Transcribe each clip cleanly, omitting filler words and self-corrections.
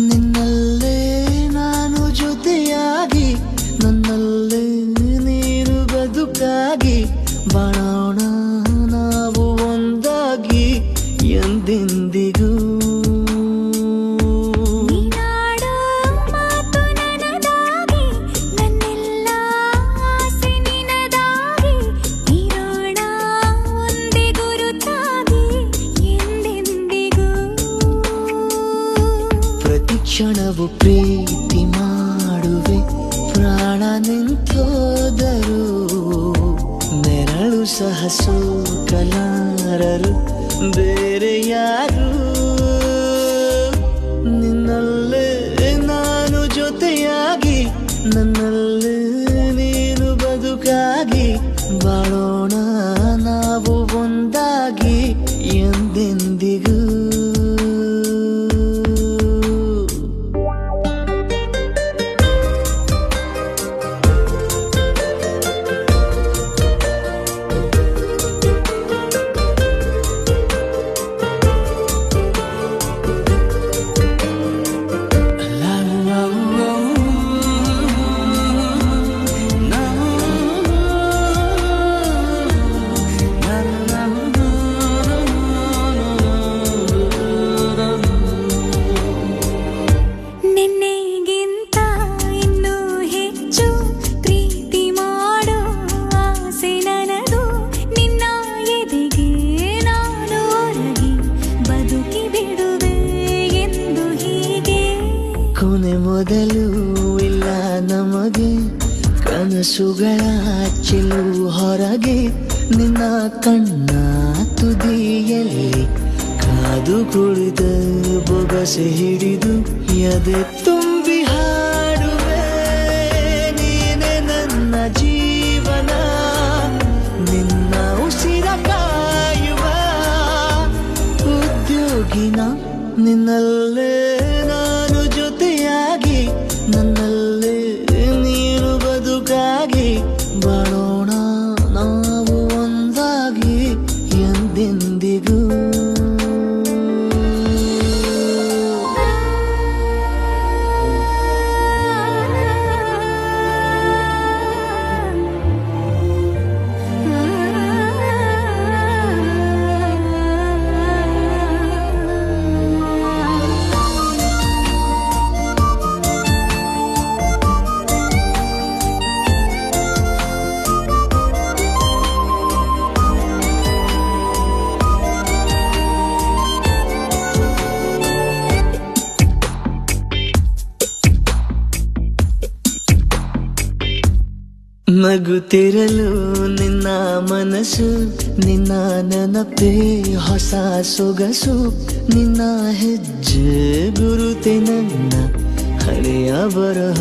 ನಿನ್ನಲ್ಲೇ ನಾನು ಜೊತೆಯಾಗಿ, ನನ್ನಲ್ಲೇ ನೀನು ಬದುಕಾಗಿ, ಬಾಳೋಣ ನಾವು ಒಂದಾಗಿ ಎಂದೆಂದಿಗೂ. ಕ್ಷಣವು ಪ್ರೀತಿ ಮಾಡುವೆ, ಪ್ರಾಣ ನಿಂತೋದರು ನೆರಳು ಸಹ ಸೋಕಲಾರರು ಬೇರೆ ಯಾರು. ನಿನ್ನಲ್ಲೇ ನಾನು ಜೊತೆಯಾಗಿ, ನನ್ನಲ್ಲೇ ನೀನು ಬದುಕಾಗಿ, ಬಾಳೋಣ ನಾವು ಒಂದಾಗಿ ಎಂದೆಂದಿಗೂ. ಕೊನೆ ಮೊದಲು ಇಲ್ಲ ನಮಗೆ, ಕನಸುಗಳ ಚೆಲು ಹೊರಗೆ, ನಿನ್ನ ಕಣ್ಣ ತುದಿಯಲ್ಲಿ ಕಾದು ಕುಳಿತ ಬೊಗಸೆ ಹಿಡಿದು ಎದೆ ತುಂಬಿ ಹಾಡುವೆ. ನೀನೆ ನನ್ನ ಜೀವನ, ನಿನ್ನ ಉಸಿರ ಕಾಯುವ ಉದ್ಯೋಗಿನ. ನಿನ್ನಲ್ಲೇ ನಾನು ಜೊತೆಯಾಗಿ, ನನ್ನಲ್ಲೇ ನೀನು ಬದುಕಾಗಿ, ಬಾಳೋಣ ನಾವು ಒಂದಾಗಿ ಎಂದೆಂದಿಗೂ. ನಗುತ್ತಿರಲು ನಿನ್ನ ಮನಸ್ಸು, ನಿನ್ನ ನೆನಪೇ ಹೊಸ ಸೊಗಸು, ನಿನ್ನ ಹೆಜ್ಜೆ ಗುರುತೆ ನನ್ನ ಹಳೆಯ ಬರಹ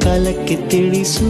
ಕಾಲಕ್ಕೆ ತಿಳಿಸು.